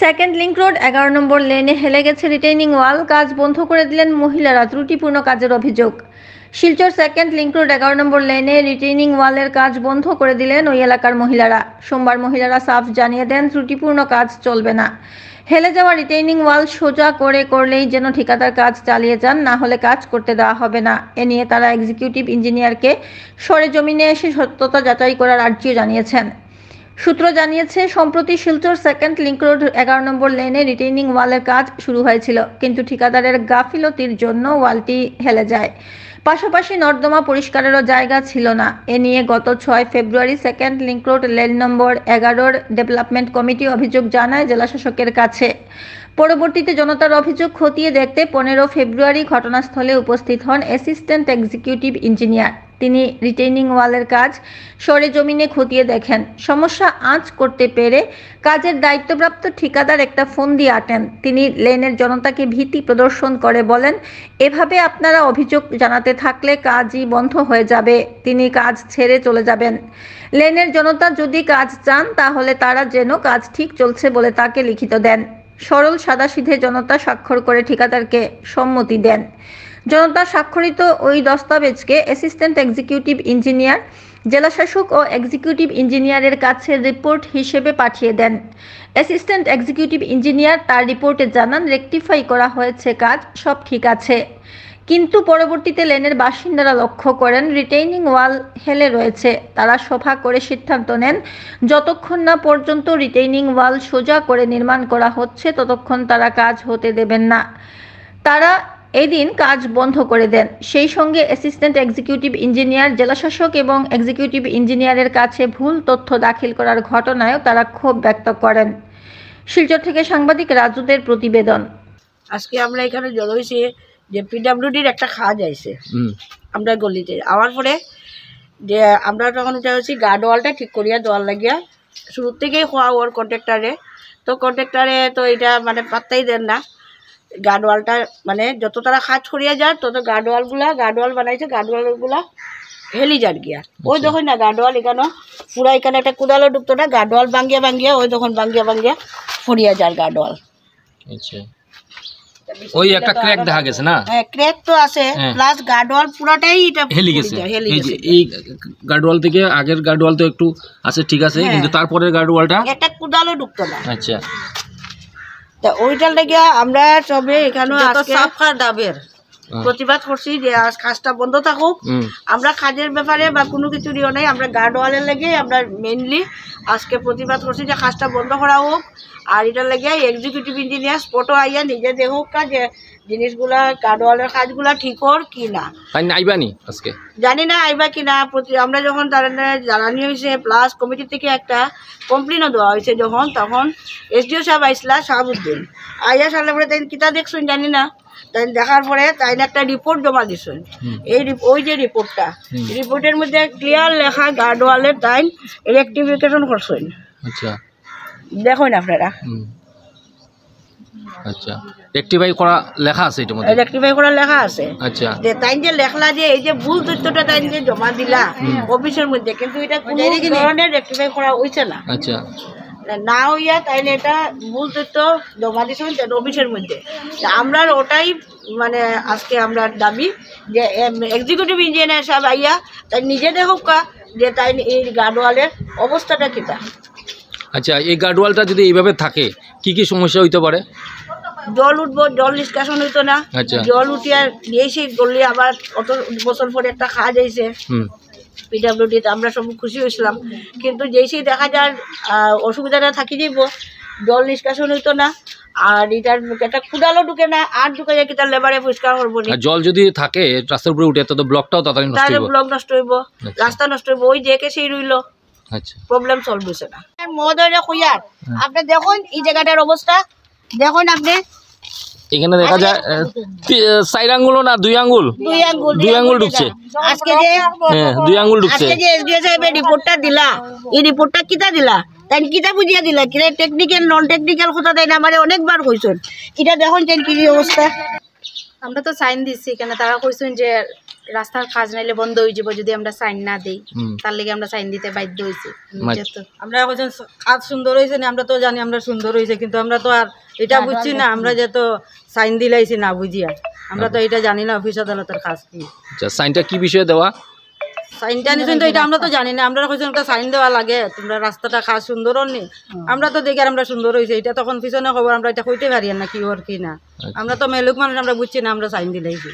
Second link road 11 নম্বর লেনে হেলে গেছে রিটেইনিং ওয়াল, কাজ বন্ধ করে দিলেন মহিলারা, ত্রুটিপূর্ণ কাজের অভিযোগ। শিলচর সেকেন্ড লিংক রোড 11 নম্বর লেনে রিটেইনিং ওয়ালের কাজ বন্ধ করে দিলেন ওই এলাকার মহিলারা। সোমবার মহিলারা সাফ জানিয়ে দেন ত্রুটিপূর্ণ কাজ চলবে না। হেলে যাওয়া রিটেইনিং ওয়াল সোজা করলেই যেন ঠিকাদার কাজ চালিয়ে যান, না হলে কাজ করতে দেওয়া হবে না। এ নিয়ে তারা এক্সিকিউটিভ ইঞ্জিনিয়ারকে সরেজমিনে এসে সত্যতা যাচাই করার আর্জিও জানিয়েছেন। সূত্র জানিয়েছে, সম্প্রতি শিলচর সেকেন্ড লিংক রোড 11 নম্বর লেনে রিটেইনিং ওয়ালের কাজ শুরু হয়েছিল, কিন্তু ঠিকাদারের গাফিলতির জন্য ওয়ালটি হেলে যায়। পাশাপাশি নর্দমা পরিষ্কারেরও জায়গা ছিল না। এ নিয়ে গত 6 ফেব্রুয়ারি সেকেন্ড লিংক রোড লেন নম্বর 11-র ডেভেলপমেন্ট কমিটি অভিযোগ জানায় জেলা শাসকের কাছে। পরবর্তীতে জনতার অভিযোগ খতিয়ে দেখতে 15 ফেব্রুয়ারি ঘটনাস্থলে উপস্থিত হন অ্যাসিস্ট্যান্ট এক্সিকিউটিভ ইঞ্জিনিয়ার। তিনি রিটেইনিং ওয়ালের কাজ সরেজমিনে খতিয়ে দেখেন। সমস্যা আঁচ করতে পেরে কাজের দায়িত্বপ্রাপ্ত ঠিকাদার একটা ফোন দিয়ে আটেন। তিনি লেনের জনতাকে ভীতি প্রদর্শন করে বলেন, এভাবে আপনারা অভিযোগ জানাতে থাকলে কাজই বন্ধ হয়ে যাবে, তিনি কাজ ছেড়ে চলে যাবেন। লেনের জনতা যদি কাজ চান তাহলে তারা যেন কাজ ঠিক চলছে বলে তাকে লিখিত দেন। সরল সাদাসিধে জনতা স্বাক্ষর করে ঠিকাদারকে সম্মতি দেন। জনতা স্বাক্ষরিত ওই দস্তাবেজকে অ্যাসিস্ট্যান্ট এক্সিকিউটিভ ইঞ্জিনিয়ার, জেলাশাসক ও এক্সিকিউটিভ ইঞ্জিনিয়ারের কাছে রিপোর্ট হিসেবে পাঠিয়ে দেন। অ্যাসিস্ট্যান্ট এক্সিকিউটিভ ইঞ্জিনিয়ার তার রিপোর্টে জানান, রেকটিফাই করা হয়েছে, কাজ সব ঠিক আছে। কিন্তু পরবর্তীতে লেনের বাসিন্দারা লক্ষ্য করেন রিটেইনিং ওয়াল হেলে রয়েছে। তারা সভা করে সিদ্ধান্ত নেন, যতক্ষণ না পর্যন্ত রিটেইনিং ওয়াল সোজা করে নির্মাণ করা হচ্ছে ততক্ষণ তারা কাজ হতে দেবেন না। তারা এদিন কাজ বন্ধ করে দেন। সেই সঙ্গে অ্যাসিস্ট্যান্ট এক্সিকিউটিভ ইঞ্জিনিয়ার, জেলাশাসক এবং এক্সিকিউটিভ ইঞ্জিনিয়ারের কাছে ভুল তথ্য দাখিল করার ঘটনায়ও তারা ক্ষোভ ব্যক্ত করেন। শিলচর থেকে সাংবাদিক রাজুদের প্রতিবেদন। আজকে আমরা এখানে জড়ো হয়েছি যে পিডাব্লিউডির একটা কাজ আইছে আমরা গলিতে আওয়ার পরে, যে আমরা তখন উঠে হচ্ছি গার্ডওয়ালটা ঠিক করিয়া দেওয়ার লাগিয়া শুরু থেকেই হওয়া ওর কন্ট্রাক্টারে। তো কন্ট্রাক্টারে তো এটা মানে পাত্তাই দেন না। গার্ডওয়ালটা মানে যত তারা কাজ করিয়া যায় তত গার্ডওয়াল বানাইছে, গার্ডওয়ালগুলা হেলি যার গিয়া। ওই যখন না গার্ডওয়াল এখানে পুরা এখানে একটা কুদালো ঢুকতো না, গার্ডওয়াল ভাঙ্গিয়া ওই তখন ভাঙ্গিয়া ফুরিয়া যার গার্ডওয়াল। আচ্ছা, ওই একটা ক্র্যাক দেখা গেছে না? হ্যাঁ, ক্র্যাক তো আছে, প্লাস গার্ডওয়াল পুরাটাই এটা হেলি গেছে। এই গার্ডওয়াল থেকে আগের গার্ডওয়াল তো একটু আছে, ঠিক আছে, কিন্তু তারপরের গার্ডওয়ালটা একটা কুদালো ঢুকতো না। আচ্ছা, তা ওইটার লাগে আমরা সবে এখানে সাফার দাবের প্রতিবাদ করছি যে কাজটা বন্ধ থাকুক। আমরা কাজের ব্যাপারে বা কোনো কিছু দিও নাই, আমরা গার্ডওয়ালের লাগে আমরা মেইনলি আজকে প্রতিবাদ করছি যে কাজটা বন্ধ করা হোক। আর এটার লাগে এক্সিকিউটিভ ইঞ্জিনিয়ার স্পটও আইয়া নিজে দেখুক যে জিনিসগুলা গার্ডওয়ালের কাজগুলা ঠিক হর কি না। আইবানি আজকে জানি না আইবা কি না। আমরা যখন তারা জানানি হয়েছে, প্লাস কমিটি থেকে একটা কমপ্লেনও দেওয়া হয়েছে যখন, তখন এসডিও সাহেব আইসলা, শাহাবুদ্দিন আইয়া সালে পরে তাই কিতা দেখছেন জানি না। তাই দেখার পরে তাই একটা রিপোর্ট জমা দিচ্ছেন। ওই যে রিপোর্টের মধ্যে ক্লিয়ার লেখা গার্ডওয়ালের তাই রেকটিফিকেশন করছেন। আচ্ছা, দেখুন আপনারা। আচ্ছা, রেকটিফাই করা লেখা আছে, এটার মধ্যে রেকটিফাই করা লেখা আছে। আচ্ছা, যে তাই যে লেখলা যে এই যে ভুল তথ্যটা তাই যে জমা দিলা অফিসের মধ্যে, কিন্তু এটা কোনো ধরনের রেকটিফাই করা হইছে না। আচ্ছা, না হইয়া তাইলে এটা ভুল তথ্য জমা দিয়েছেন অফিসের মধ্যে। আমরা ওটাই মানে আজকে আমরা দাবি যে এক্সিকিউটিভ ইঞ্জিনিয়ার সাহেব আইয়া তাই নিজে দেখুক যে তাই এই গার্ডওয়ালের অবস্থাটা কিতা। আচ্ছা, এই গার্ডওয়ালটা যদি এইভাবে থাকে কি কি সমস্যা হইতে পারে? জল উঠবো, জল নিষ্কাশন হইতো না। জল উঠিয়া দিয়েছি গলি, আবার অত বছর পরে একটা কাজ হয়েছে পিডাব্লিউডিতে, আমরা সব খুশি হয়েছিলাম। কিন্তু যেই দেখা যায় অসুবিধাটা থাকি যাইব, জল নিষ্কাশন হইতো না। আর এটার একটা কুদালো ঢুকে না, আর ঢুকে যায় কি তার লেবারে পরিষ্কার করবো না। জল যদি থাকে রাস্তার উপরে উঠে তো ব্লকটাও তাড়াতাড়ি নষ্ট হইব, ব্লক নষ্ট হইব, রাস্তা নষ্ট হইব, ওই দেখে সেই রইল। আচ্ছা, প্রবলেম সলভ হইছে না। মহোদয় কইয়ার আপনি দেখুন এই জায়গাটার অবস্থা দেখুন। আপনি এখানে দেখা যায় 4 আঙ্গুল না 2 আঙ্গুল ঢুকছে আজকে যে 2 আঙ্গুল ঢুকছে। আজকে যে এসডিও সাহেবের রিপোর্টটা দিলা, এই রিপোর্টটা কিটা দিলা, তাই কিটা বুঝিয়া দিলা, কিটা টেকনিক্যাল নন টেকনিক্যাল কথা তাই না আমারে অনেকবার কইছেন। এটা দেখুন যে কি অবস্থা। আমরা তো সাইন দিচ্ছি, কেন তারা কইছেন যে রাস্তার কাজ নাইলে বন্ধ হয়ে যাবো যদি আমরা সাইন না দেই, তার লেগে আমরা সাইন দিতে বাধ্য হয়েছি। আমরা এখন কাজ সুন্দর হয়েছে না, আমরা তো জানি আমরা সুন্দর হয়েছে, কিন্তু আমরা তো আর এটা বুঝছি না, আমরা যে তো সাইন দিলাইছি না বুঝিয়া, আমরা তো এটা জানি না অফিস আদালতের কাজ কি। আচ্ছা, সাইনটা কি বিষয়ে দেওয়া? সাইনটা নিছেন তো এটা আমরা তো জানি না, আমরা কইছেন একটা সাইন দেওয়া লাগে, তোমরা রাস্তাটা কাজ সুন্দর হননি, আমরা তো দেখি আর আমরা সুন্দর হয়েছে, এটা তখন পিছনে খবর, আমরা এটা কইতে পারি না কি ওর কি না, আমরা তো মেলুক মানুষ, আমরা বুঝছি না, আমরা সাইন দিলাইছি।